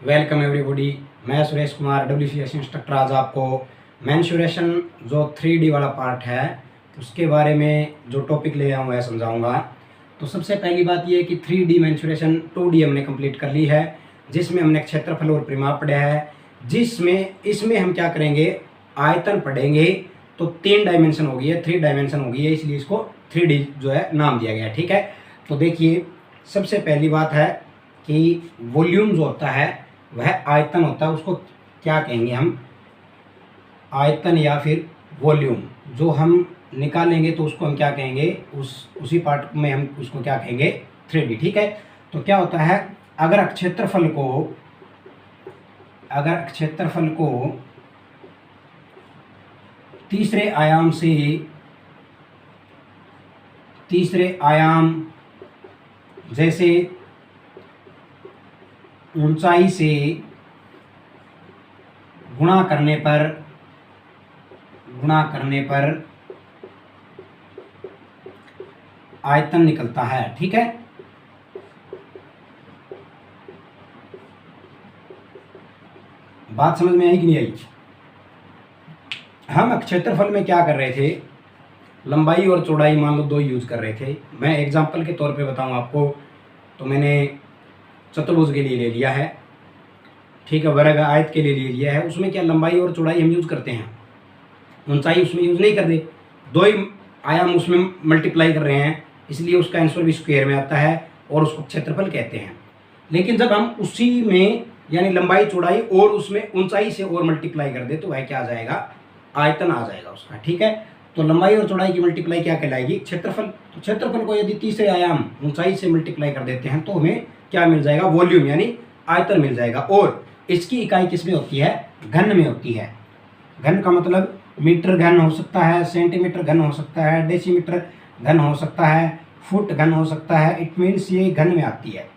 Welcome everybody. मैं Suresh Kumar WCS instructor. आज आपको मेंसुरेशन जो 3D वाला पार्ट है उसके बारे में जो टॉपिक ले आऊँ वह समझाऊंगा। तो सबसे पहली बात यह है कि 3D मेंसुरेशन 2D हमने कंप्लीट कर ली है, जिसमें हमने क्षेत्रफल और परिमाप पढ़ा है। इसमें हम क्या करेंगे, आयतन पढ़ेंगे। तो 3 डायमेंशन हो गई है, 3 डायमेंशन हो गई है, इसलिए इसको 3D जो है नाम दिया गया है। ठीक है, तो देखिए सबसे पहली बात है कि वॉल्यूम जो होता है वह आयतन होता है, उसको क्या कहेंगे हम, आयतन या फिर वॉल्यूम। जो हम निकालेंगे तो उसको हम क्या कहेंगे, उसी पार्ट में हम उसको क्या कहेंगे, 3D। ठीक है, तो क्या होता है, अगर क्षेत्रफल को तीसरे आयाम जैसे ऊंचाई से गुणा करने पर आयतन निकलता है। ठीक है, बात समझ में आई कि नहीं आई? हम क्षेत्रफल में क्या कर रहे थे, लंबाई और चौड़ाई मान लो 2 यूज कर रहे थे। मैं एग्जांपल के तौर पे बताऊं आपको, तो मैंने चतुर्भुज के लिए ले लिया है। ठीक है, वर्ग आयत के लिए ले लिया है। उसमें क्या लंबाई और चौड़ाई हम यूज करते हैं, ऊंचाई उसमें यूज नहीं करते। 2 ही आयाम उसमें मल्टीप्लाई कर रहे हैं, इसलिए उसका आंसर भी स्क्वायर में आता है और उसको क्षेत्रफल कहते हैं। लेकिन जब हम उसी में यानी लंबाई चौड़ाई और उसमें ऊंचाई से और मल्टीप्लाई कर दे तो वह क्या आ जाएगा, आयतन आ जाएगा उसका। ठीक है, तो लंबाई और चौड़ाई की मल्टीप्लाई क्या कहलाएगी, क्षेत्रफल। तो क्षेत्रफल को यदि तीसरे आयाम ऊंचाई से मल्टीप्लाई कर देते हैं तो हमें क्या मिल जाएगा, वॉल्यूम यानी आयतन मिल जाएगा। और इसकी इकाई किस में होती है, घन में होती है। घन का मतलब मीटर घन हो सकता है, सेंटीमीटर घन हो सकता है, डेसीमीटर घन हो सकता है, फुट घन हो सकता है। इट मीन्स ये घन में आती है।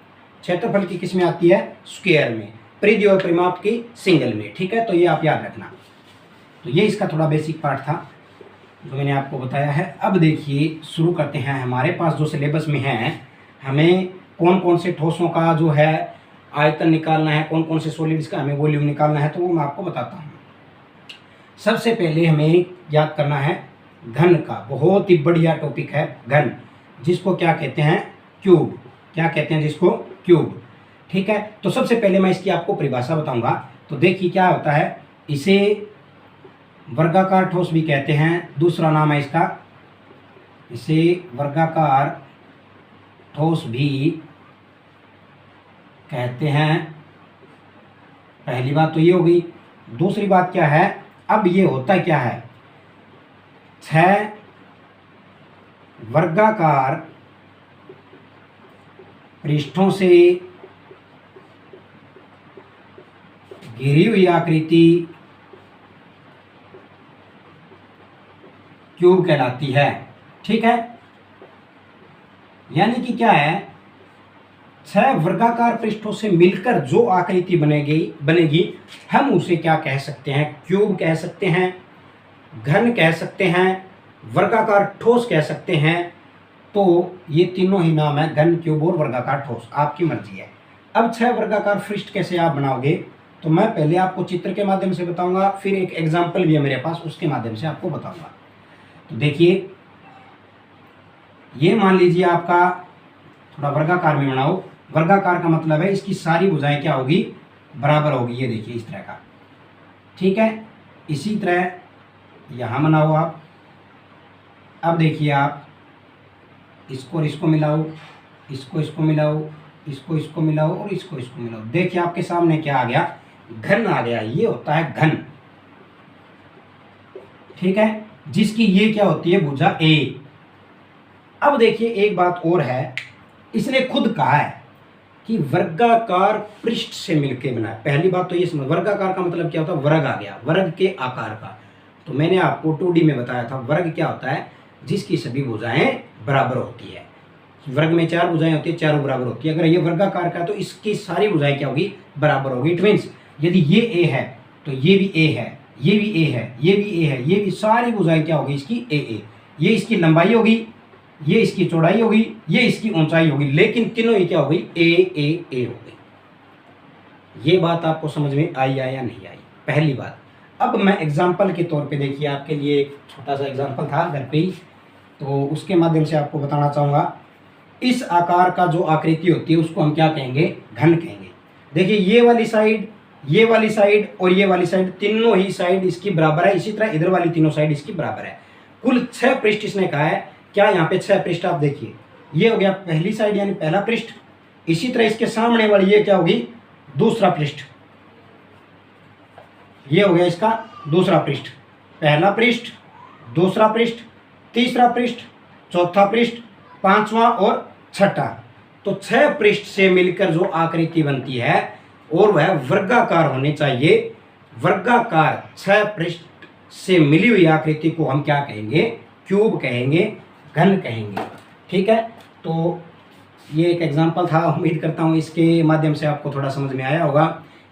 क्षेत्रफल की किस में आती है, स्क्वायर में। परिधि और परिमाप की सिंगल में। ठीक है, तो ये आप याद रखना। तो ये इसका थोड़ा बेसिक पार्ट था जो मैंने आपको बताया है। अब देखिए शुरू करते हैं। हमारे पास जो सिलेबस में है, हमें कौन कौन से ठोसों का जो है आयतन निकालना है, कौन कौन से सॉलिड्स का हमें वॉल्यूम निकालना है, तो वो मैं आपको बताता हूँ। सबसे पहले हमें याद करना है घन का। बहुत ही बढ़िया टॉपिक है घन, जिसको क्या कहते हैं, क्यूब। क्या कहते हैं जिसको, क्यूब। ठीक है, तो सबसे पहले मैं इसकी आपको परिभाषा बताऊंगा। तो देखिए क्या होता है, इसे वर्गाकार ठोस भी कहते हैं। दूसरा नाम है इसका, इसे वर्गाकार ठोस भी कहते हैं। पहली बात तो ये हो गई। दूसरी बात क्या है, अब ये होता क्या है, 6 वर्गाकार पृष्ठों से घिरी हुई आकृति क्यूब कहलाती है। ठीक है, यानी कि क्या है, 6 वर्गाकार पृष्ठों से मिलकर जो आकृति बनेगी हम उसे क्या कह सकते हैं, क्यूब कह सकते हैं, घन कह सकते हैं, वर्गाकार ठोस कह सकते हैं। तो ये तीनों ही नाम है, घन, क्यूब और वर्गाकार ठोस, आपकी मर्जी है। अब 6 वर्गाकार पृष्ठ कैसे आप बनाओगे, तो मैं पहले आपको चित्र के माध्यम से बताऊंगा, फिर एक एग्जाम्पल भी है मेरे पास, उसके माध्यम से आपको बताऊंगा। तो देखिए, ये मान लीजिए आपका थोड़ा वर्गाकार में बनाओ। वर्गाकार का मतलब है इसकी सारी भुजाएं क्या होगी, बराबर होगी। ये देखिए इस तरह का। ठीक है, इसी तरह यहाँ बनाओ आप। अब देखिए आप इसको और इसको मिलाओ, इसको मिलाओ, इसको मिलाओ और इसको मिलाओ। देखिए आपके सामने क्या आ गया, घन आ गया। ये होता है घन। ठीक है, जिसकी ये क्या होती है, भुजा ए। अब देखिए एक बात और है, इसने खुद कहा है कि वर्गाकार पृष्ठ से मिलकर बना है। पहली बात तो ये समझ, वर्गाकार का मतलब क्या होता है, वर्ग आ गया, वर्ग के आकार का। तो मैंने आपको 2D में बताया था, वर्ग क्या होता है, जिसकी सभी भुजाएं बराबर होती है। वर्ग में 4 भुजाएं होती है, चारों बराबर होती है। अगर ये वर्गाकार का तो इसकी सारी भुजाएं क्या होगी, बराबर होगी। इट मीन्स यदि ये ए है तो ये भी ए है, ये भी ए है, ये भी ए है, ये भी, सारी भुजाएं क्या होगी इसकी, ए ए। ये इसकी लंबाई होगी, ये इसकी चौड़ाई होगी, ये इसकी ऊंचाई होगी, लेकिन तीनों ही क्या हो गई, ए ए ए हो गई। ये बात आपको समझ में आई या नहीं आई, पहली बात। अब मैं एग्जाम्पल के तौर पे देखिए आपके लिए एक छोटा सा एग्जाम्पल था घर पे ही, तो उसके माध्यम से आपको बताना चाहूँगा। इस आकार का जो आकृति होती है उसको हम क्या कहेंगे, घन कहेंगे। देखिए ये वाली साइड, ये वाली साइड और ये वाली साइड, तीनों ही साइड इसकी बराबर है। इसी तरह इधर वाली तीनों साइड इसकी बराबर है। कुल 6 पृष्ठ इसने कहा है। क्या यहाँ पे 6 पृष्ठ आप देखिए, ये हो गया पहली साइड यानी पहला पृष्ठ। इसी तरह इसके सामने वाली ये क्या होगी, दूसरा पृष्ठ। ये हो गया इसका दूसरा पृष्ठ, पहला पृष्ठ, दूसरा पृष्ठ, तीसरा पृष्ठ, चौथा पृष्ठ, पांचवा और छठा। तो 6 पृष्ठ से मिलकर जो आकृति बनती है और वह वर्गाकार होनी चाहिए। वर्गाकार 6 पृष्ठ से मिली हुई आकृति को हम क्या कहेंगे, क्यूब कहेंगे, घन कहेंगे। ठीक है, तो ये एक एग्जांपल था। उम्मीद करता हूँ इसके माध्यम से आपको थोड़ा समझ में आया होगा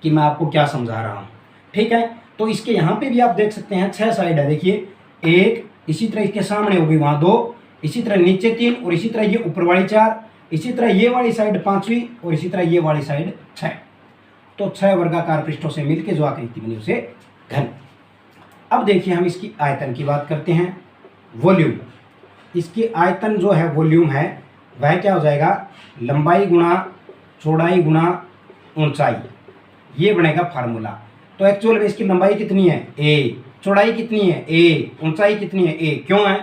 कि मैं आपको क्या समझा रहा हूँ। ठीक है, तो इसके यहाँ पे भी आप देख सकते हैं 6 साइड है। देखिए एक, इसी तरह इसके सामने होगी वहाँ 2, इसी तरह नीचे 3 और इसी तरह ये ऊपर वाली 4, इसी तरह ये वाली साइड 5वीं और इसी तरह ये वाली साइड 6। तो 6 वर्गाकार पृष्ठों से मिलकर जो आकृति बनी उसे घन। अब देखिए हम इसकी आयतन की बात करते हैं, वॉल्यूम। इसकी आयतन जो है वॉल्यूम है वह क्या हो जाएगा, लंबाई गुणा चौड़ाई गुणा ऊंचाई, ये बनेगा फार्मूला। तो एक्चुअल में इसकी लंबाई कितनी है, a, चौड़ाई कितनी है a, ऊंचाई कितनी है a। क्यों है,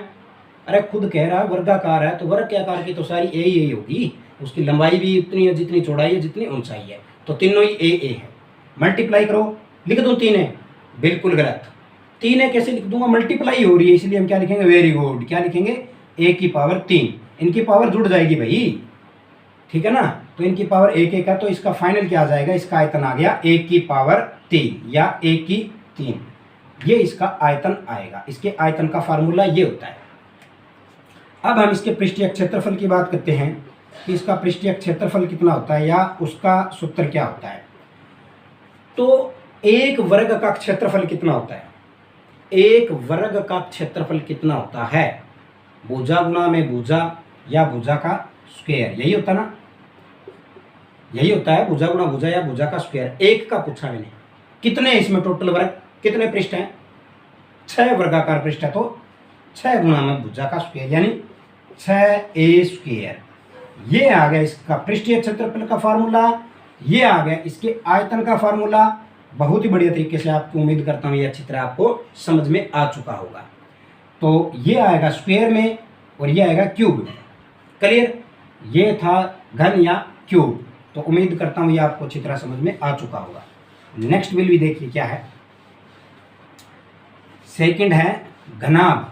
अरे खुद कह रहा है वर्गाकार है तो वर्ग के आकार की तो सारी a ही होगी। उसकी लंबाई भी उतनी है जितनी चौड़ाई है जितनी ऊंचाई है, तो तीनों ही a है। मल्टीप्लाई करो, लिख दूँ 3 है, बिल्कुल गलत। 3 है कैसे लिख दूंगा, मल्टीप्लाई हो रही है इसलिए हम क्या लिखेंगे, वेरी गुड, क्या लिखेंगे a की पावर 3। इनकी पावर जुड़ जाएगी भाई, ठीक है ना। तो इनकी पावर 1 है, तो इसका फाइनल क्या आ जाएगा, इसका आयतन आ गया 1 की पावर 3 या 1 की 3, ये इसका आयतन आएगा। इसके आयतन का फार्मूला ये होता है। अब हम इसके पृष्ठीय क्षेत्रफल की बात करते हैं कि इसका पृष्ठीय क्षेत्रफल कितना होता है या उसका सूत्र क्या होता है। तो एक वर्ग का क्षेत्रफल कितना होता है, एक वर्ग का क्षेत्रफल कितना होता है, भुजा गुणा में भुजा या भुजा का स्क्वायर, यही होता ना, यही होता है भुजा गुणा भुजा या भुजा का स्क्वायर। एक का पूछा मैंने, कितने इसमें टोटल वर्ग, कितने पृष्ठ हैं, 6 वर्गाकार पृष्ठ है, तो 6 गुणा में भुजा का स्क्वायर यानी 6a स्क्वायर। ये आ गया इसका पृष्ठीय क्षेत्रफल का फार्मूला, ये आ गया इसके आयतन का फार्मूला। बहुत ही बढ़िया तरीके से आपको उम्मीद करता हूँ ये अच्छी तरह आपको समझ में आ चुका होगा। तो ये आएगा स्क्वायर में और ये आएगा क्यूब में। क्लियर, ये था घन या क्यूब। तो उम्मीद करता हूँ ये आपको अच्छी तरह समझ में आ चुका होगा। नेक्स्ट विल भी देखिए क्या है, सेकंड है घनाभ।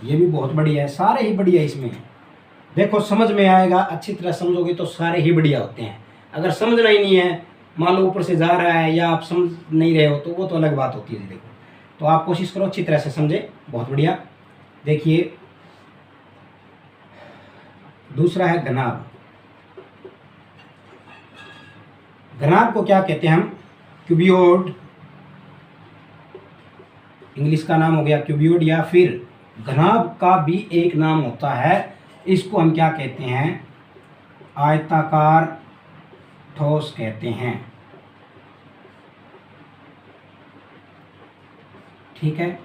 ये भी बहुत बढ़िया है, सारे ही बढ़िया इसमें है। देखो समझ में आएगा, अच्छी तरह समझोगे तो सारे ही बढ़िया होते हैं। अगर समझना ही नहीं है, मान लो ऊपर से जा रहा है या आप समझ नहीं रहे हो, तो वो तो अलग बात होती है। देखो तो आप कोशिश करो अच्छी तरह से समझे, बहुत बढ़िया। देखिए दूसरा है घनाभ। घनाभ को क्या कहते हैं हम, क्यूबियोड, इंग्लिश का नाम हो गया क्यूबियोड, या फिर घनाभ का भी एक नाम होता है, इसको हम क्या कहते हैं, आयताकार ठोस कहते हैं। ठीक है,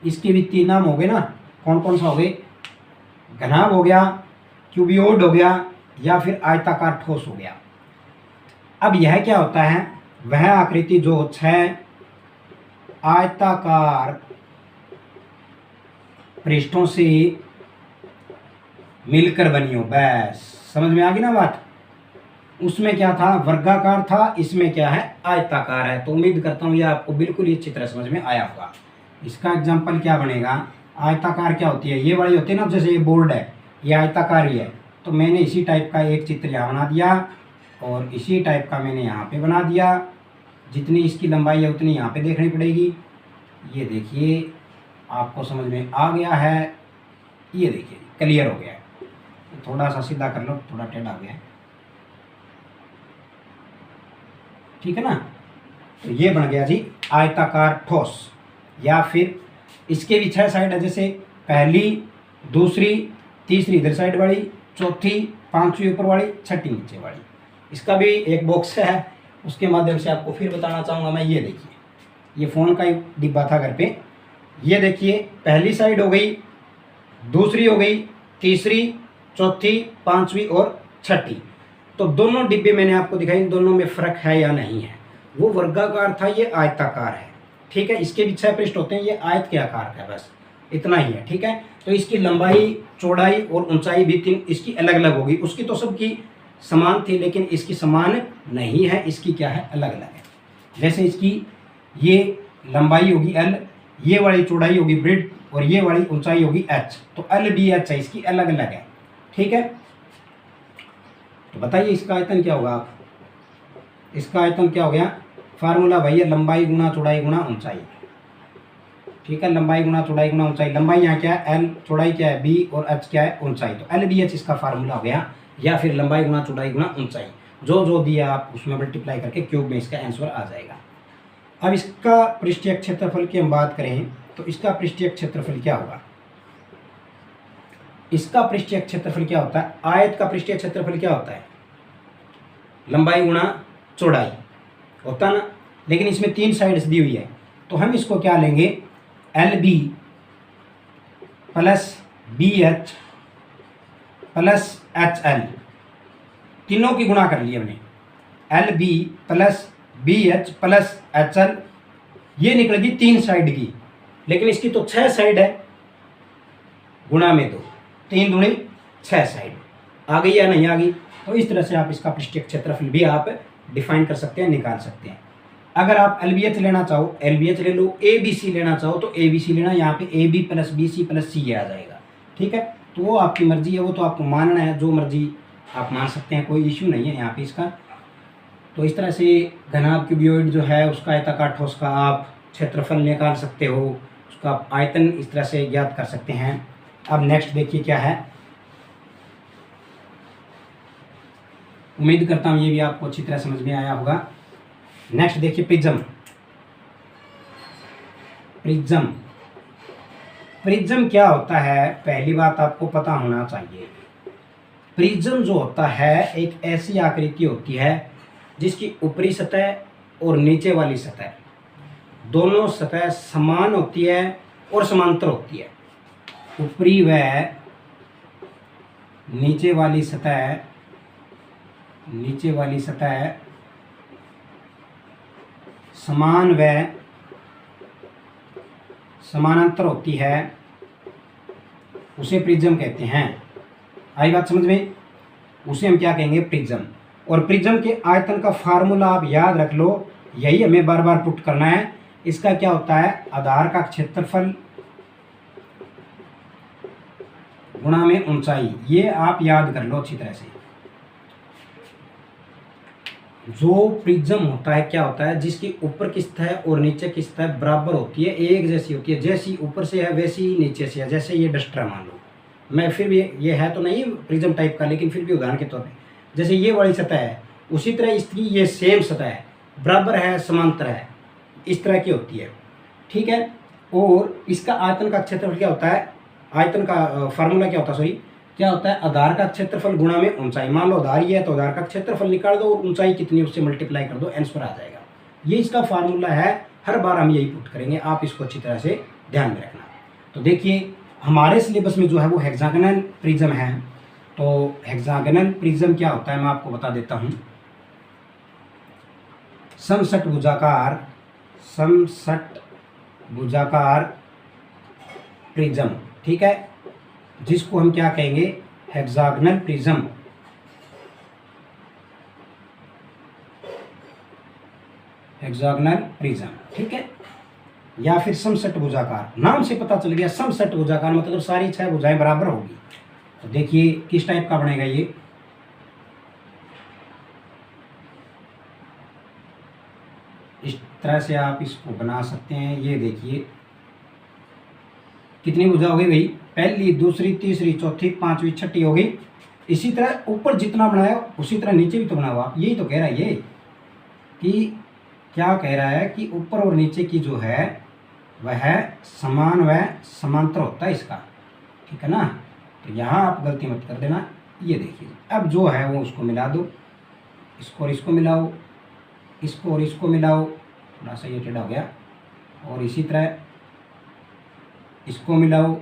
इसके भी 3 नाम हो गए ना, कौन कौन सा हो गए, घनाभ हो गया, क्यूबियोड हो गया या फिर आयताकार ठोस हो गया। अब यह क्या होता है, वह आकृति जो 6 आयताकार पृष्ठों से मिलकर बनी हो, बस समझ में आ गई ना बात। उसमें क्या था, वर्गाकार था, इसमें क्या है, आयताकार है। तो उम्मीद करता हूँ ये आपको बिल्कुल ही अच्छी तरह समझ में आया होगा। इसका एग्जाम्पल क्या बनेगा, आयताकार क्या होती है, ये वाली होती है ना, जैसे ये बोर्ड है ये आयताकार ही है, तो मैंने इसी टाइप का एक चित्र यहाँ बना दिया और इसी टाइप का मैंने यहाँ पे बना दिया। जितनी इसकी लंबाई है उतनी यहाँ पे देखनी पड़ेगी। ये देखिए आपको समझ में आ गया है, ये देखिए क्लियर हो गया है। थोड़ा सा सीधा कर लो, थोड़ा टेढ़ा हो गया है, ठीक है ना। तो ये बन गया जी आयताकार ठोस। या फिर इसके भी 6 साइड है, जैसे पहली, दूसरी, तीसरी इधर साइड वाली, चौथी, 5वीं ऊपर वाली, 6ठी नीचे वाली। इसका भी एक बॉक्स है, उसके माध्यम से आपको फिर बताना चाहूँगा मैं। ये देखिए, ये फ़ोन का ही डिब्बा था घर पे। ये देखिए, पहली साइड हो गई, दूसरी हो गई, तीसरी, चौथी, पांचवी और छठी। तो दोनों डिब्बे मैंने आपको दिखाई, इन दोनों में फ़र्क है या नहीं है। वो वर्गाकार था, ये आयताकार है। ठीक है, इसके भी 6 पृष्ठ होते हैं, ये आयत के आकार का है, बस इतना ही है। ठीक है, तो इसकी लंबाई, चौड़ाई और ऊंचाई भी तीन इसकी अलग अलग होगी। उसकी तो सबकी समान थी, लेकिन इसकी समान नहीं है, इसकी क्या है, अलग अलग है। जैसे इसकी ये लंबाई होगी L, ये वाली चौड़ाई होगी ब्रेड, और ये वाली ऊंचाई होगी H। तो L B H है, इसकी अलग अलग है। ठीक है, तो बताइए इसका आयतन क्या होगा। आप इसका आयतन क्या हो गया, फार्मूला भैया लंबाई गुना चौड़ाई गुना ऊंचाई। ठीक है, लंबाई गुना चौड़ाई गुना ऊंचाई। लंबाई यहाँ क्या है L, चौड़ाई क्या है B, और H क्या है, ऊंचाई। तो L B H इसका फार्मूला हो गया, या फिर लंबाई गुना चौड़ाई गुना ऊंचाई। जो जो दिया आप उसमें मल्टीप्लाई करके क्यूब में इसका आंसर आ जाएगा। अब इसका पृष्ठीय क्षेत्रफल की हम बात करें तो इसका पृष्ठीय क्षेत्रफल क्या होगा। इसका पृष्ठीय क्षेत्रफल क्या होता है, आयत का पृष्ठीय क्षेत्रफल क्या होता है, लंबाई गुणा चौड़ाई होता ना। लेकिन इसमें 3 साइड्स दी हुई है, तो हम इसको क्या लेंगे, LB plus BH plus HL, तीनों की गुणा कर ली हमने। LB plus BH plus HL, ये निकलेगी 3 साइड की, लेकिन इसकी तो 6 साइड है, गुणा में 2, 3 दूनी 6 साइड। आ गई या नहीं आ गई। तो इस तरह से आप इसका पृष्ठीय क्षेत्रफल भी आप डिफाइन कर सकते हैं, निकाल सकते हैं। अगर आप LBH लेना चाहो LBH ले लो, ABC लेना चाहो तो ABC लेना। यहाँ पे AB plus BC plus C आ जाएगा। ठीक है, तो वो आपकी मर्जी है, वो तो आपको मानना है, जो मर्जी आप मान सकते हैं, कोई इश्यू नहीं है यहाँ पे इसका। तो इस तरह से घनाभ क्यूबियोइड जो है उसका आयताकार ठोस का आप क्षेत्रफल निकाल सकते हो, उसका आयतन इस तरह से ज्ञात कर सकते हैं। अब नेक्स्ट देखिए क्या है, उम्मीद करता हूँ ये भी आपको अच्छी तरह समझ में आया होगा। नेक्स्ट देखिए प्रिज्म। प्रिज्म प्रिज्म क्या होता है, पहली बात आपको पता होना चाहिए। प्रिज्म जो होता है एक ऐसी आकृति होती है जिसकी ऊपरी सतह और नीचे वाली सतह, दोनों सतह समान होती है और समांतर होती है। ऊपरी व नीचे वाली सतह, समान व समानांतर होती है, उसे प्रिज्म कहते हैं। आई बात समझ में, उसे हम क्या कहेंगे, प्रिज्म। और प्रिज्म के आयतन का फार्मूला आप याद रख लो, यही हमें बार बार पुट करना है। इसका क्या होता है, आधार का क्षेत्रफल गुणा में ऊंचाई। ये आप याद कर लो अच्छी तरह से। जो प्रिज्म होता है क्या होता है, जिसकी ऊपर की सतह और नीचे की सतह बराबर होती है, एक जैसी होती है। जैसी ऊपर से है वैसी ही नीचे से है। जैसे ये डस्टर है मान लो, मैं फिर भी ये है तो नहीं प्रिज्म टाइप का, लेकिन फिर भी उदाहरण के तौर पे जैसे ये वाली सतह है, उसी तरह इसकी ये सेम सतह है, बराबर है, समांतर है, इस तरह की होती है। ठीक है, और इसका आयतन का क्षेत्रफल क्या होता है, आयतन का फार्मूला क्या होता है, सॉरी क्या होता है, आधार का क्षेत्रफल गुणा में ऊंचाई। मान लो आधार ये है तो आधार का क्षेत्रफल निकाल दो और ऊंचाई कितनी उससे मल्टीप्लाई कर दो, आंसर आ जाएगा। ये इसका फार्मूला है, हर बार हम यही पुट करेंगे, आप इसको अच्छी तरह से ध्यान में रखना। तो देखिए हमारे सिलेबस में जो है वो हेक्सागोनल प्रिज्म है। तो हेक्सागोनल प्रिज्म क्या होता है मैं आपको बता देता हूँ। समषट भुजाकार प्रिज्म, ठीक है, जिसको हम क्या कहेंगे, हेक्सागोनल प्रिज्म। हेक्सागोनल प्रिज्म, ठीक है, या फिर समषट भुजाकार। नाम से पता चल गया, समषट भुजाकार मतलब सारी 6 भुजाएं बराबर होगी। तो देखिए किस टाइप का बनेगा ये, इस तरह से आप इसको बना सकते हैं। ये देखिए कितनी भुजा हो गई भाई, पहली, दूसरी, तीसरी, चौथी, पांचवी, छठी हो गई। इसी तरह ऊपर जितना बनाया उसी तरह नीचे भी तो बना हुआ। यही तो कह रहा है ये, कि क्या कह रहा है कि ऊपर और नीचे की जो है वह समान व समांतर होता है इसका, ठीक है ना। तो यहाँ आप गलती मत कर देना। ये देखिए अब जो है वो उसको मिला दो, इसको और इसको मिलाओ, इसको और इसको मिलाओ, थोड़ा सा ये टेढ़ा हो गया, और इसी तरह इसको मिलाओ,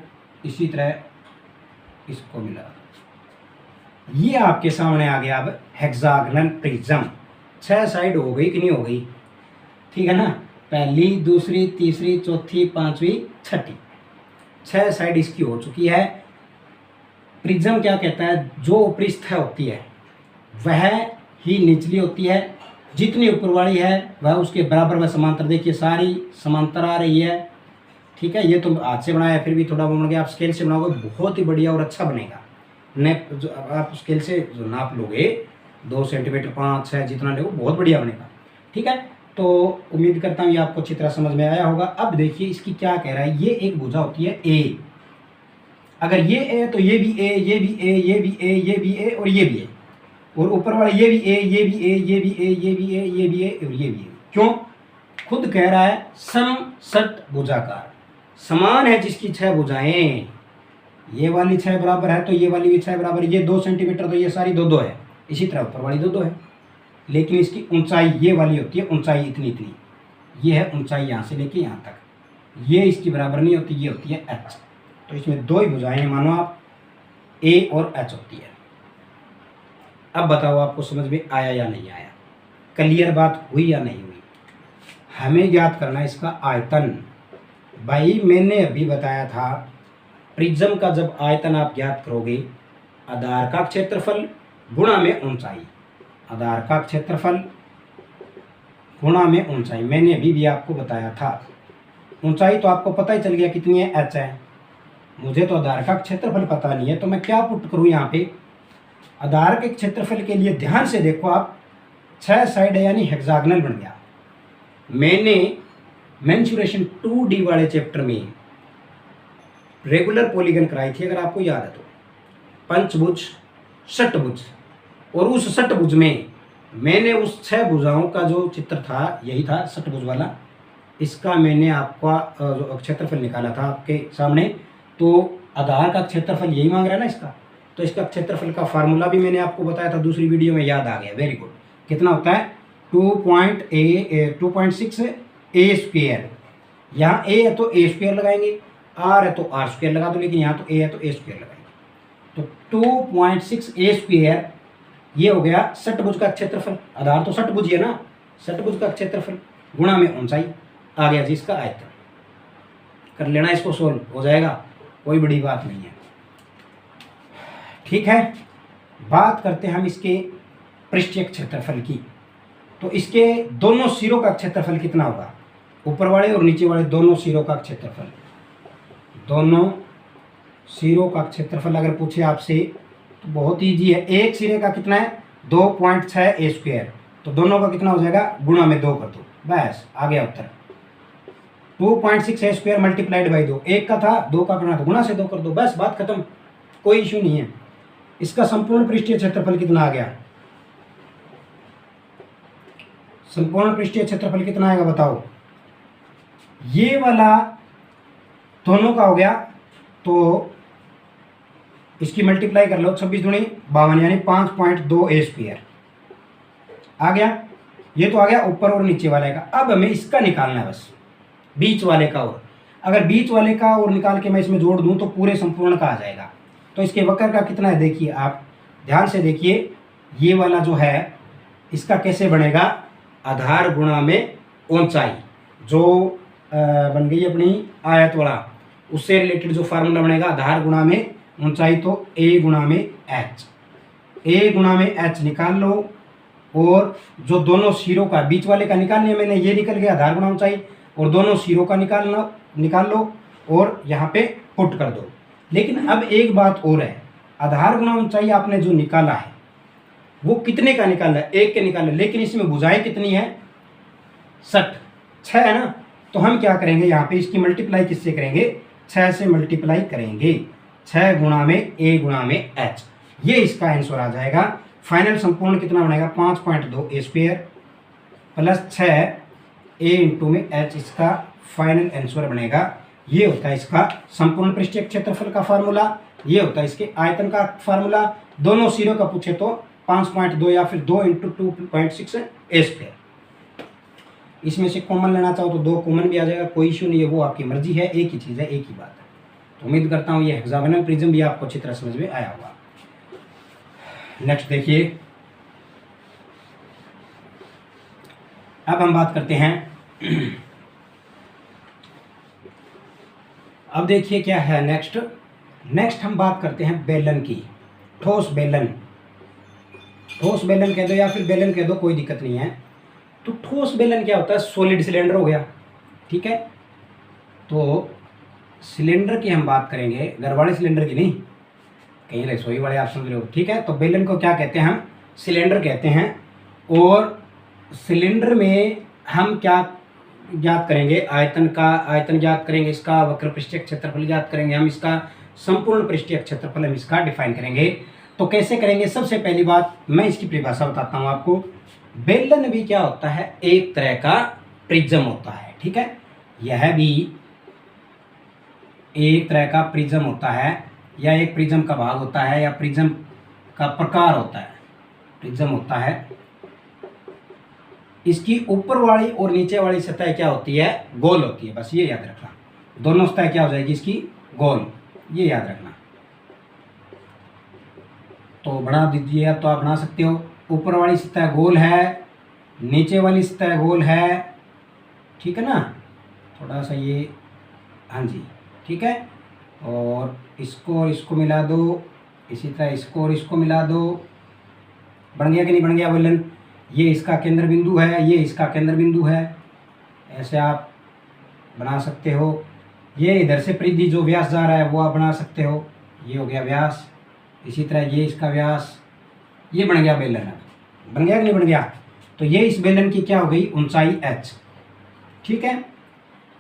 इसी तरह इसको मिलाओ। ये आपके सामने आ गया अब हेक्सागोनल प्रिज्म। 6 साइड हो गई कि नहीं हो गई, ठीक है ना, पहली, दूसरी, तीसरी, चौथी, पांचवी, छठी, 6 साइड इसकी हो चुकी है। प्रिज्म क्या कहता है, जो ऊपरी सतह होती है वह ही निचली होती है, जितनी ऊपर वाली है वह उसके बराबर व समांतर। देखिए सारी समांतर आ रही है, ठीक है। ये तो हाथ से बनाया फिर भी थोड़ा बन गया, आप स्केल से बनाओगे बहुत ही बढ़िया और अच्छा बनेगा। जो आप स्केल से जो नाप लोगे 2 सेंटीमीटर, 5, 6 जितना लोगे बहुत बढ़िया बनेगा, ठीक है। तो उम्मीद करता हूँ ये आपको अच्छी तरह समझ में आया होगा। अब देखिए इसकी क्या कह रहा है, ये एक भुजा होती है ए, अगर ये ए तो ये भी ए, ये भी ए, ये भी ए, ये भी ए और ये भी ए, और ऊपर वाला ये भी ए, ये भी ए, ये भी ए, ये भी ए, ये भी ए और ये भी ए। क्यों? खुद कह रहा है समसट भुजाकार, समान है जिसकी 6 भुजाएं, ये वाली 6 बराबर है तो ये वाली भी 6 बराबर, ये 2 सेंटीमीटर तो ये सारी 2-2 है, इसी तरह ऊपर वाली 2-2 है। लेकिन इसकी ऊंचाई ये वाली होती है, ऊंचाई इतनी इतनी, ये है ऊंचाई यहाँ से लेके यहाँ तक, ये इसकी बराबर नहीं होती, ये होती है एच। तो इसमें 2 ही भुजाएं मानो आप, ए और एच होती है। अब बताओ आपको समझ में आया या नहीं आया, क्लियर बात हुई या नहीं हुई? हमें ज्ञात करना है इसका आयतन। भाई मैंने अभी बताया था प्रिज्म का जब आयतन आप ज्ञात करोगे, आधार का क्षेत्रफल गुणा में ऊंचाई, आधार का क्षेत्रफल गुणा में ऊंचाई, मैंने अभी भी आपको बताया था। ऊंचाई तो आपको पता ही चल गया कितनी है, एच है। मुझे तो आधार का क्षेत्रफल पता नहीं है, तो मैं क्या पुट करूं यहाँ पे, आधार के क्षेत्रफल के लिए ध्यान से देखो आप, 6 साइड है यानी हेक्सागोनल बन गया। मैंने मेंसुरेशन 2D वाले चैप्टर में रेगुलर पॉलीगन कराई थी, अगर आपको याद है तो, पंचभुज, षटभुज, और उस षटभुज में मैंने उस 6 भुजाओं का जो चित्र था यही था षटभुज वाला, इसका मैंने आपका जो क्षेत्रफल निकाला था आपके सामने। तो आधार का क्षेत्रफल यही मांग रहा है ना इसका, तो इसका क्षेत्रफल का फार्मूला भी मैंने आपको बताया था दूसरी वीडियो में, याद आ गया, वेरी गुड। कितना होता है 2.6 ए स्क्वेयर, यहाँ ए है तो ए स्क्वेयर लगाएंगे, आर है तो आर स्क्वेयर लगा दो, लेकिन यहाँ तो ए है तो ए स्क्वेयर लगाएंगे। तो 2.6 ए स्क्वेयर ये हो गया षटभुज का क्षेत्रफल, आधार तो षटभुज है ना, षटभुज का क्षेत्रफल गुणा में ऊंचाई, आ गया जी इसका आयतन। कर लेना, इसको सोल्व हो जाएगा, कोई बड़ी बात नहीं है, ठीक है। बात करते हैं हम इसके पृष्ठीय क्षेत्रफल की। तो इसके दोनों सिरों का क्षेत्रफल कितना होगा, ऊपर वाले और नीचे वाले दोनों सिरों का क्षेत्रफल, दोनों सिरों का क्षेत्रफल अगर पूछे आपसे तो बहुत ईजी है। एक सिरे का कितना है 2.6 ए स्क्वेयर, तो दोनों का कितना हो जाएगा, गुणा में 2 कर दो, बस आ गया उत्तर। 2.6 ए स्क्वेयर मल्टीप्लाइड बाई 2, एक का था 2 का करना था, गुणा से 2 कर दो, बस बात खत्म, कोई इश्यू नहीं है। इसका संपूर्ण पृष्ठीय क्षेत्रफल कितना आ गया, संपूर्ण पृष्ठीय क्षेत्रफल कितना आएगा बताओ। ये वाला दोनों का हो गया तो इसकी मल्टीप्लाई कर लो, 26 दूनी 52 यानी 5.2 ए स्क्वेयर आ गया। ये तो आ गया ऊपर और नीचे वाले का। अब हमें इसका निकालना है बस, बीच वाले का, और अगर बीच वाले का और निकाल के मैं इसमें जोड़ दूं तो पूरे संपूर्ण का आ जाएगा। तो इसके वक्र का कितना है देखिए, आप ध्यान से देखिए, ये वाला जो है इसका कैसे बनेगा, आधार गुणा में ऊंचाई, जो बन गई अपनी आयत वाला, उससे रिलेटेड जो फार्मूला बनेगा आधार गुणा में ऊंचाई, तो ए गुणा में एच, ए गुणा में एच निकाल लो, और जो दोनों सिरों का बीच वाले का निकाल लिया मैंने, ये निकल गया आधार गुणा ऊंचाई, और दोनों सिरों का निकाल लो और यहाँ पे पुट कर दो। लेकिन अब एक बात और है, आधार गुणा ऊंचाई आपने जो निकाला है वो कितने का निकाला है, एक के निकाला, लेकिन इसमें भुजाएं कितनी है 6 है ना। तो हम क्या करेंगे, यहाँ पे इसकी मल्टीप्लाई किससे करेंगे, 6 से मल्टीप्लाई करेंगे, 6 गुणा में ए गुणा में एच, ये इसका आंसर आ जाएगा। फाइनल संपूर्ण कितना बनेगा 5.2 ए स्क्वेयर प्लस 6 ए इंटू में एच, इसका फाइनल आंसर बनेगा। ये होता है इसका संपूर्ण पृष्ठीय क्षेत्रफल का फार्मूला, ये होता है इसके आयतन का फार्मूला। दोनों सिरों का पूछे तो 5.2 या फिर 2 × 2.6 ए स्क्वायर। इसमें से कॉमन लेना चाहो तो 2 कॉमन भी आ जाएगा, कोई इशू नहीं है, वो आपकी मर्जी है, एक ही चीज़ है, एक ही बात है। तो उम्मीद करता हूँ ये हेक्सागोनल प्रिज्म भी आपको अच्छी तरह समझ में आया होगा। नेक्स्ट देखिए, अब हम बात करते हैं अब देखिए क्या है नेक्स्ट हम बात करते हैं बेलन की। ठोस बेलन कह दो या फिर बेलन कह दो, कोई दिक्कत नहीं है। तो ठोस बेलन क्या होता है? सॉलिड सिलेंडर हो गया, ठीक है। तो सिलेंडर की हम बात करेंगे, घर वाले सिलेंडर की नहीं, कहीं रसोई वाले आप समझ रहे हो, ठीक है। तो बेलन को क्या कहते हैं? हम सिलेंडर कहते हैं। और सिलेंडर में हम क्या ज्ञात करेंगे? आयतन ज्ञात करेंगे, इसका वक्र पृष्ठीय क्षेत्रफल ज्ञात करेंगे, हम इसका संपूर्ण पृष्ठीय क्षेत्रफल हम इसका डिफाइन करेंगे। तो कैसे करेंगे? सबसे पहली बात मैं इसकी परिभाषा बताता हूँ आपको। बेलन भी क्या होता है? एक तरह का प्रिज्म होता है, ठीक है। यह भी एक तरह का प्रिज्म होता है, या एक प्रिज्म का भाग होता है, या प्रिज्म का प्रकार होता है, प्रिज्म होता है। इसकी ऊपर वाली और नीचे वाली सतह क्या होती है? गोल होती है, बस ये याद रखना। दोनों सतह क्या हो जाएगी इसकी? गोल, ये याद रखना। तो बना दीजिए, अब तो आप बना सकते हो। ऊपर वाली सतह गोल है, नीचे वाली सतह गोल है, ठीक है ना। थोड़ा सा ये, हाँ जी, ठीक है। और इसको मिला दो, इसी तरह इसको और इसको मिला दो। बन गया कि नहीं बन गया बेलन? ये इसका केंद्र बिंदु है, ये इसका केंद्र बिंदु है, ऐसे आप बना सकते हो। ये इधर से परिधि जो व्यास जा रहा है वो आप बना सकते हो, ये हो गया व्यास। इसी तरह ये इसका व्यास, ये बन गया बेलन। बन गया कि नहीं बन गया? तो ये इस बेलन की क्या हो गई? ऊंचाई h, ठीक है।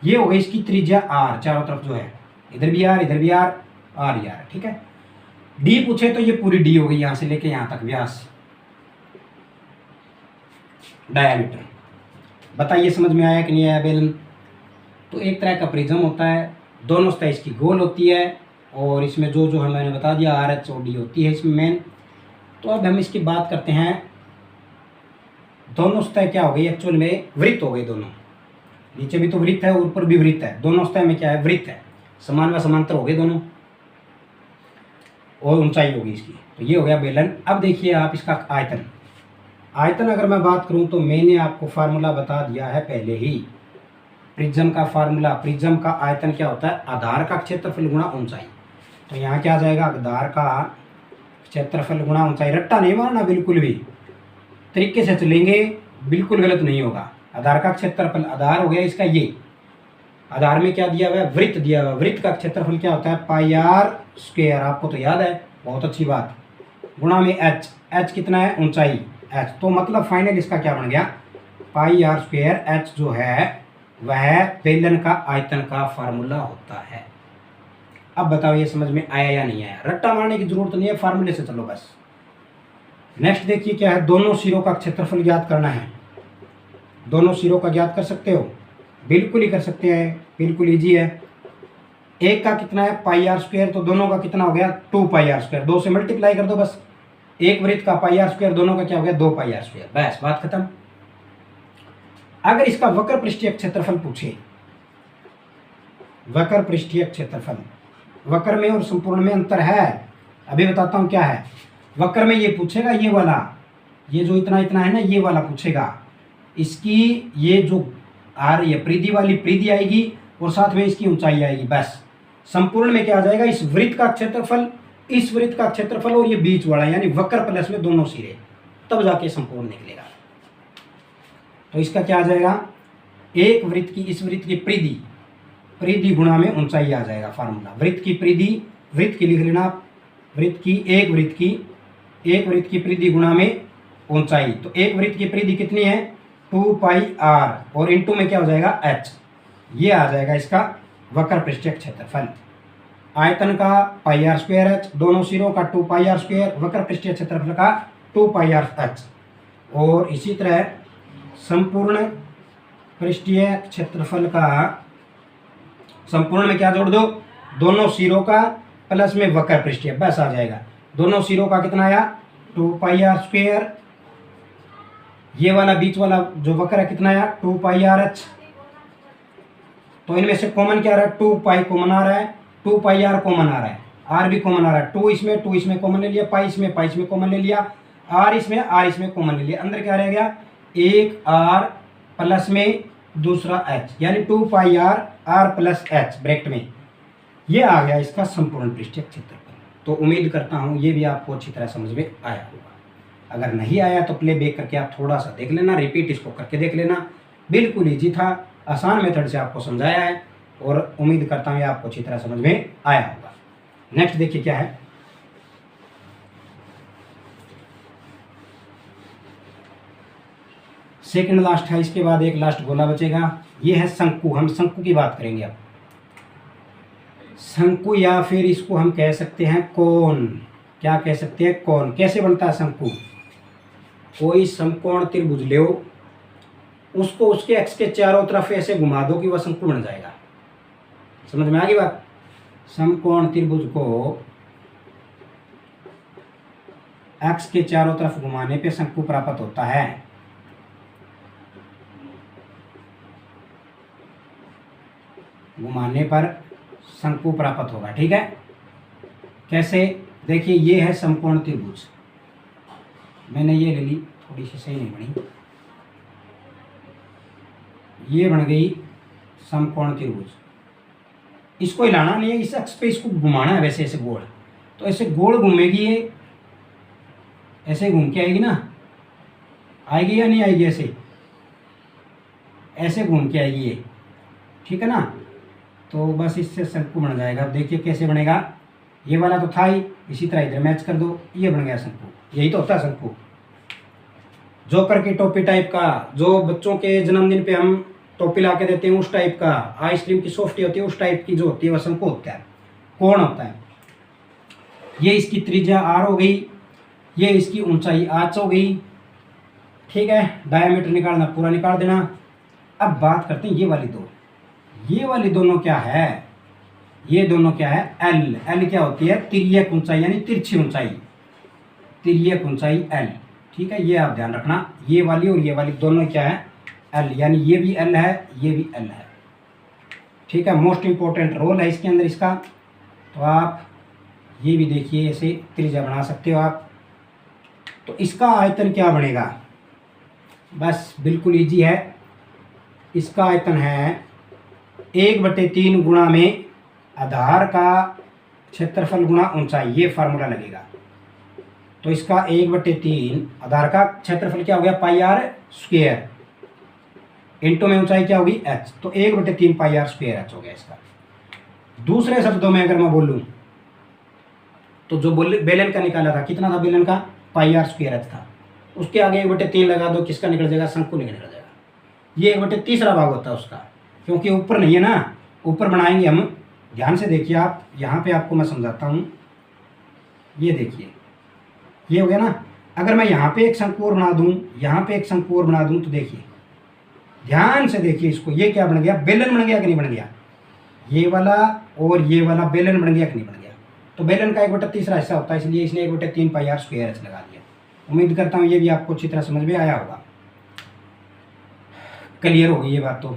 ये हो गई इसकी त्रिज्या r, चारों तरफ जो है, इधर भी r, इधर भी r, r, ठीक है। d पूछे तो ये पूरी d हो गई, यहाँ से लेके यहाँ तक व्यास, डायमीटर। बताइए समझ में आया कि नहीं आया बेलन? तो एक तरह का प्रिज्म होता है, दोनों सतह इसकी गोल होती है, और इसमें जो जो मैंने बता दिया आर एच और डी होती है इसमें मेन। तो अब हम इसकी बात करते हैं। दोनों सतह क्या हो गई? एक्चुअल में वृत्त हो गई दोनों, नीचे भी तो वृत्त है, ऊपर भी वृत्त है, दोनों सतह में क्या है? वृत्त है, समान व समांतर हो गए दोनों, और ऊंचाई होगी इसकी। तो ये हो गया बेलन। अब देखिए आप इसका आयतन अगर मैं बात करूं तो मैंने आपको फार्मूला बता दिया है पहले ही, प्रिज्म का फार्मूला। प्रिज्म का आयतन क्या होता है? आधार का क्षेत्रफल गुणा ऊंचाई। तो यहाँ क्या आ जाएगा? आधार का क्षेत्रफल गुणा ऊंचाई। रट्टा नहीं मारना, बिल्कुल भी तरीके से चलेंगे, बिल्कुल गलत नहीं होगा। आधार का क्षेत्रफल, आधार हो गया इसका ये, आधार में क्या दिया हुआ है? वृत्त दिया हुआ है। वृत्त का क्षेत्रफल क्या होता है? पाई आर स्क्वायर, आपको तो याद है, बहुत अच्छी बात। गुणा में h कितना है? ऊंचाई h। तो मतलब फाइनल इसका क्या बन गया? पाई आर स्क्वायर। h जो है वह बेलन का आयतन का फार्मूला होता है। अब बताओ ये समझ में आया या नहीं आया? रट्टा मारने की जरूरत नहीं है, फार्मूले से चलो बस। नेक्स्ट देखिए क्या है? दोनों सिरों का क्षेत्रफल ज्ञात करना है। दोनों सिरों का ज्ञात कर सकते हो? बिल्कुल ही कर सकते हैं, बिल्कुल इजी है। एक का कितना है? पाई आर स्क्वायर, तो दोनों का कितना हो गया? 2 पाई आर स्क्वायर। 2 से मल्टीप्लाई कर दो बस। एक वृत्त का पाई आर स्क्वायर, दोनों का क्या हो गया? 2 पाई आर स्क्वायर, बस बात खत्म। अगर इसका वक्र पृष्ठीय क्षेत्रफल पूछे, वक्र पृष्ठीय क्षेत्रफल, वक्र में और संपूर्ण में अंतर है, अभी बताता हूं क्या है। वक्र में ये पूछेगा, ये वाला, ये जो इतना इतना है ना, ये वाला पूछेगा। इसकी ये जो आ रही है परिधि वाली, परिधि आएगी और साथ में इसकी ऊंचाई आएगी, बस। संपूर्ण में क्या आ जाएगा? इस वृत्त का क्षेत्रफल, इस वृत्त का क्षेत्रफल और ये बीच वाला, यानी वक्र प्लस में दोनों सिरे, तब जाके संपूर्ण निकलेगा। तो इसका क्या आ जाएगा? एक वृत्त की, इस वृत्त की परिधि, परिधि गुणा में ऊंचाई आ जाएगा फार्मूला। वृत्त की परिधि, वृत्त की लिख लेना, वृत्त की, एक वृत्त की परिधि गुणा में ऊंचाई। तो एक वृत्त की परिधि कितनी है? 2 पाई आर, और इनटू में क्या हो जाएगा? h। ये आ जाएगा इसका वक्र पृष्ठीय क्षेत्रफल। आयतन का पाई आर स्क्वायर h, दोनों सिरों का 2 पाई आर स्क्वायर, वक्र पृष्ठीय क्षेत्रफल का 2 पाई आर h। और इसी तरह संपूर्ण पृष्ठीय क्षेत्रफल का, संपूर्ण में क्या जोड़ दो? दोनों सिरों का प्लस में वक्र पृष्ठीय, बस आ जाएगा। दोनों सिरों का कितना आया? 2πr²। ये वाला बीच वाला जो वक्र है कितना आया 2πrh। तो इनमें से कॉमन क्या आ रहा है 2π कॉमन आ रहा है, 2πr कॉमन आ रहा है, r भी कॉमन आ रहा है। 2 इसमें कॉमन ले लिया, पाई इसमें कॉमन ले लिया, r इसमें कॉमन ले लिया। अंदर क्या रह गया एक r प्लस में दूसरा h, यानी 2πr r plus h bracket में। ये आ गया इसका संपूर्ण पृष्ठीय क्षेत्रफल। तो उम्मीद करता हूँ ये भी आपको अच्छी तरह समझ में आया होगा। अगर नहीं आया तो प्ले बैक करके आप थोड़ा सा देख लेना, रिपीट इसको करके देख लेना। बिल्कुल ईजी था, आसान मेथड से आपको समझाया है और उम्मीद करता हूँ ये आपको अच्छी तरह समझ में आया होगा। नेक्स्ट देखिए क्या है, सेकंड लास्ट है, इसके बाद एक लास्ट गोला बचेगा। ये है शंकु। हम शंकु की बात करेंगे अब। शंकु या फिर इसको हम कह सकते हैं कोन। क्या कह सकते हैं कोन। कैसे बनता है शंकु। कोई समकोण त्रिभुज लो, उसको उसके एक्स के चारों तरफ ऐसे घुमा दो कि वह शंकु बन जाएगा। समझ में आ गई बात। समकोण त्रिभुज को एक्स के चारों तरफ घुमाने पे शंकु प्राप्त होता है। घुमाने पर शंकु प्राप्त होगा। ठीक है, कैसे देखिए, ये है समकोण त्रिभुज। मैंने ये ले ली, थोड़ी सी सही नहीं बनी, ये बन गई समकोण त्रिभुज। इसको हिलाना नहीं है, इस अक्ष पे इसको घुमाना है वैसे ऐसे गोल। तो ऐसे गोल घूमेगी ये, ऐसे घूम के आएगी ना, आएगी या नहीं आएगी, ऐसे घूम के आएगी ये। ठीक है ना, तो बस इससे शंकु बन जाएगा। अब देखिए कैसे बनेगा। ये वाला तो था ही, इसी तरह इधर मैच कर दो, ये बन गया शंकु। यही तो होता है शंकु। जोकर की टोपी टाइप का, जो बच्चों के जन्मदिन पे हम टोपी ला के देते हैं उस टाइप का, आइसक्रीम की सॉफ्टी होती है उस टाइप की जो होती है, वह शंकु होता है, कोण होता है। ये इसकी त्रिज्या r हो गई, ये इसकी ऊंचाई h हो गई। ठीक है, डायमीटर निकालना पूरा निकाल देना। अब बात करते हैं ये वाली दो। ये वाली दोनों क्या है, ये दोनों क्या है L। L क्या होती है तिर्यक ऊंचाई, यानी तिरछी ऊंचाई, तिर्यक ऊंचाई L। ठीक है, ये आप ध्यान रखना। ये वाली और ये वाली दोनों क्या है L, यानी ये भी L है, ये भी L है। ठीक है, मोस्ट इंपॉर्टेंट रोल है इसके अंदर इसका। तो आप ये भी देखिए, ऐसे त्रिज्या बना सकते हो आप। तो इसका आयतन क्या बनेगा, बस बिल्कुल इजी है। इसका आयतन है 1/3 गुणा में आधार का क्षेत्रफल गुणा ऊंचाई, ये फार्मूला लगेगा। तो इसका 1/3 आधार का क्षेत्रफल क्या हो गया πr², इंटू में ऊंचाई क्या होगी h, तो 1/3 πr² हो गया इसका। दूसरे शब्दों में अगर मैं बोलूं तो जो बेलन का निकाला था, कितना था बेलन का πr² था, उसके आगे 1/3 लगा दो, किसका निकल जाएगा शंकु निकल जाएगा। ये 1/3 भाग होता है उसका, क्योंकि ऊपर नहीं है ना, ऊपर बनाएंगे हम। ध्यान से देखिए आप, यहाँ पे आपको मैं समझाता हूँ। ये देखिए, ये हो गया ना। अगर मैं यहाँ पे एक शंकु और बना दूँ, यहाँ पे एक शंकु और बना दूँ, तो देखिए ध्यान से देखिए इसको, ये क्या बन गया बेलन बन गया कि नहीं बन गया। ये वाला और ये वाला बेलन बन गया कि नहीं बन गया। तो बेलन का 1/3 हिस्सा होता है, इसलिए इसने 1/3 πr² लगा दिया। उम्मीद करता हूँ ये भी आपको अच्छी तरह समझ में आया होगा, क्लियर होगी ये बात। तो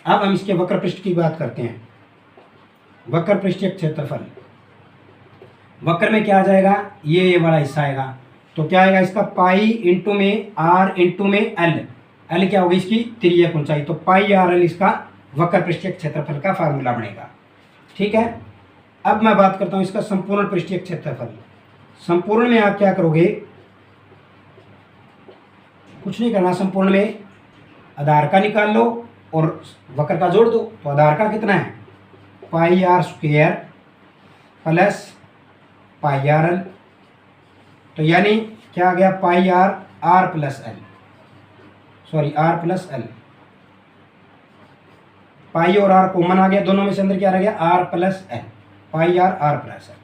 अब हम इसके वक्र पृष्ठ की बात करते हैं। वक्र पृष्ठीय क्षेत्रफल, वक्र में क्या आ जाएगा, ये वाला हिस्सा आएगा। तो क्या आएगा इसका पाई इंटू में r इंटू में l। l क्या होगी इसकी तिर्यक ऊंचाई, तो πr/l इसका वक्र पृष्ठीय क्षेत्रफल का फार्मूला बनेगा। ठीक है, अब मैं बात करता हूं इसका संपूर्ण पृष्ठीय क्षेत्रफल। संपूर्ण में आप क्या करोगे, कुछ नहीं करना। संपूर्ण में आधार का निकाल लो और वक्र का जोड़ दो। तो आधार का कितना है πr² प्लस πrl, तो यानी क्या आ गया r प्लस l। पाई और r कॉमन आ गया, दोनों में से अंदर क्या रह गया r plus l, r plus l।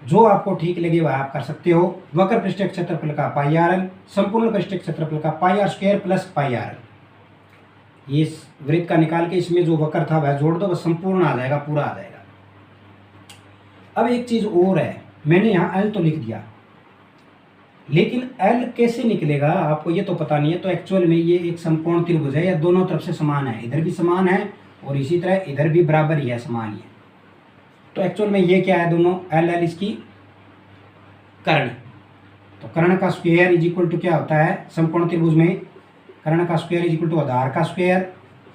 जो आपको ठीक लगे वह आप कर सकते हो। वक्र पृष्ठीय क्षेत्रफल का πrl, संपूर्ण पृष्ठीय क्षेत्रफल का πr² प्लस πrl। ये वृत्त का निकाल के इसमें जो वक्र था वह जोड़ दो, बस संपूर्ण आ जाएगा, पूरा आ जाएगा। अब एक चीज और है, मैंने यहाँ l तो लिख दिया, लेकिन एल कैसे निकलेगा आपको ये तो पता नहीं है। तो एक्चुअल में ये एक समकोण त्रिभुज है, या दोनों तरफ से समान है, इधर भी समान है और इसी तरह इधर भी बराबर ही है, समान ही है। तो एक्चुअल में ये क्या है, दोनों एल एल इसकी कर्ण। तो कर्ण का स्क्वायर इज इक्वल टू क्या होता है समकोण त्रिभुज में, कर्ण का स्क्वायर इज इक्वल टू आधार का स्क्वायर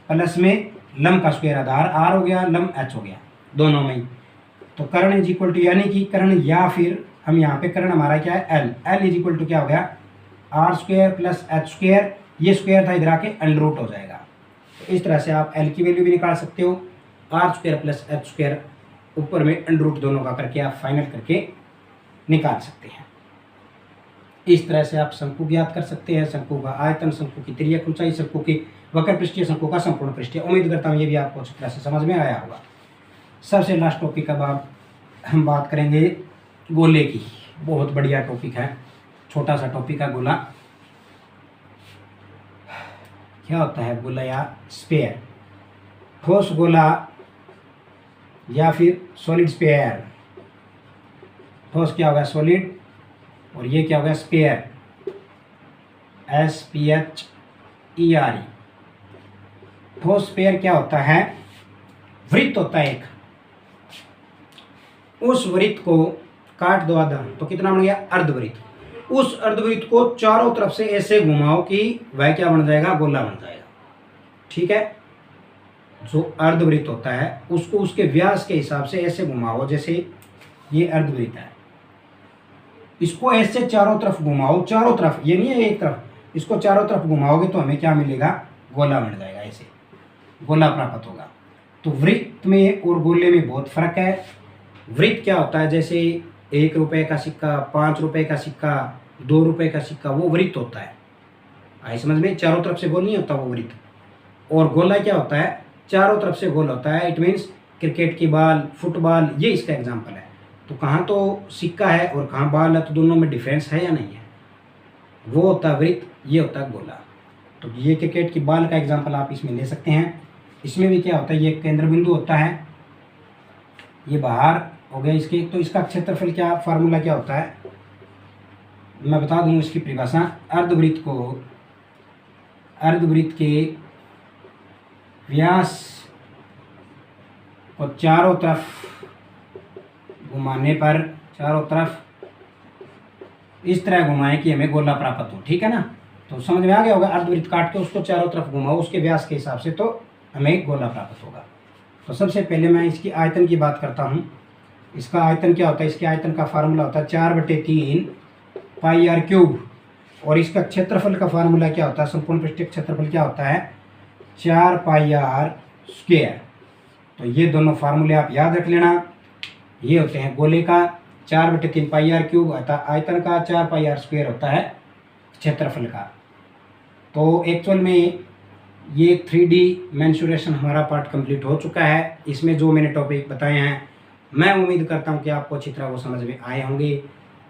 प्लस में लंब का स्क्वायर, आधार आर हो गया, लंब एच हो गया, दोनों में ही। तो कर्ण इज इक्वल टू यानी कि कर्ण, या फिर हम यहाँ पे कर्ण हमारा क्या है l, l is equal to क्या हो गया r square plus h square, ये स्क्वायर था इधर आके अंडर रूट हो जाएगा। तो इस तरह से आप एल की वैल्यू भी निकाल सकते हो, r square plus h square ऊपर में अंडर रूट दोनों का करके आप फाइनल करके निकाल सकते हैं। इस तरह से आप शंकु ज्ञात कर सकते हैं, शंकु का आयतन, शंकु की तिर्यक ऊंचाई, शंकु की वक्र पृष्ठीय, शंकु का संपूर्ण पृष्ठीय। उम्मीद करता हूँ ये भी आपको अच्छी तरह से समझ में आया होगा। सबसे लास्ट टॉपिक अब हम बात करेंगे गोले की। बहुत बढ़िया टॉपिक है, छोटा सा टॉपिक है गोला। क्या होता है गोला या स्फीयर, ठोस गोला या फिर सॉलिड स्फीयर। ठोस क्या होगा सॉलिड, और ये क्या होगा स्फीयर, SPHERE। ठोस स्फीयर क्या होता है, वृत्त होता है एक, उस वृत्त को काट दो आधा तो कितना बन गया अर्धवृत्त। उस अर्धवृत्त को चारों तरफ से ऐसे घुमाओ कि वह क्या बन जाएगा गोला बन जाएगा। ठीक है, जो अर्धवृत्त होता है उसको उसके व्यास के हिसाब से ऐसे घुमाओ, जैसे ये अर्धवृत्त है, इसको ऐसे चारों तरफ घुमाओ, चारों तरफ, ये नहीं है एक तरफ, इसको चारों तरफ घुमाओगे तो हमें क्या मिलेगा गोला बन जाएगा, ऐसे गोला प्राप्त होगा। तो वृत्त में और गोले में बहुत फर्क है। वृत्त क्या होता है, जैसे 1 रुपये का सिक्का, 5 रुपये का सिक्का, 2 रुपये का सिक्का, वो वृत्त होता है। आई समझ में, चारों तरफ से गोल नहीं होता वो वृत्त। और गोला क्या होता है, चारों तरफ से गोल होता है। इट मीन्स क्रिकेट की बॉल, फुटबॉल, ये इसका एग्जाम्पल है। तो कहाँ तो सिक्का है और कहाँ बॉल है, तो दोनों में डिफरेंस है या नहीं है, वो होता है वृत्त, ये होता है गोला। तो ये क्रिकेट की बॉल का एग्जाम्पल आप इसमें ले सकते हैं। इसमें भी क्या होता है, ये केंद्र बिंदु होता है, ये बाहर हो गया इसके। तो इसका क्षेत्रफल क्या, फार्मूला क्या होता है, मैं बता दूं इसकी परिभाषा। अर्धवृत्त को, अर्धवृत्त के व्यास को चारों तरफ घुमाने पर, चारों तरफ इस तरह घुमाएं कि हमें गोला प्राप्त हो। ठीक है ना, तो समझ में आ गया होगा। अर्धवृत्त काट के उसको चारों तरफ घुमाओ उसके व्यास के हिसाब से, तो हमें गोला प्राप्त होगा। तो सबसे पहले मैं इसकी आयतन की बात करता हूँ। इसका आयतन क्या होता है, इसके आयतन का फार्मूला होता है 4/3 पाई आर क्यूब। और इसका क्षेत्रफल का फार्मूला क्या होता है, संपूर्ण पृष्ठीय क्षेत्रफल क्या होता है 4 पाई आर स्क्वायर। तो ये दोनों फार्मूले आप याद रख लेना। ये होते हैं गोले का 4/3 पाई आर क्यूब होता है आयतन का, 4 पाई आर स्क्वायर होता है क्षेत्रफल का। तो एक्चुअल में ये 3D मेंसुरेशन हमारा पार्ट कंप्लीट हो चुका है। इसमें जो मैंने टॉपिक बताए हैं, मैं उम्मीद करता हूँ कि आपको अच्छी तरह वो समझ में आए होंगे।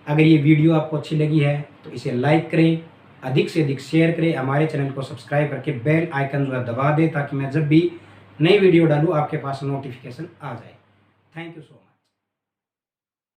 अगर ये वीडियो आपको अच्छी लगी है तो इसे लाइक करें, अधिक से अधिक शेयर करें, हमारे चैनल को सब्सक्राइब करके बेल आइकन जो है दबा दें, ताकि मैं जब भी नई वीडियो डालूँ आपके पास नोटिफिकेशन आ जाए। Thank you so much.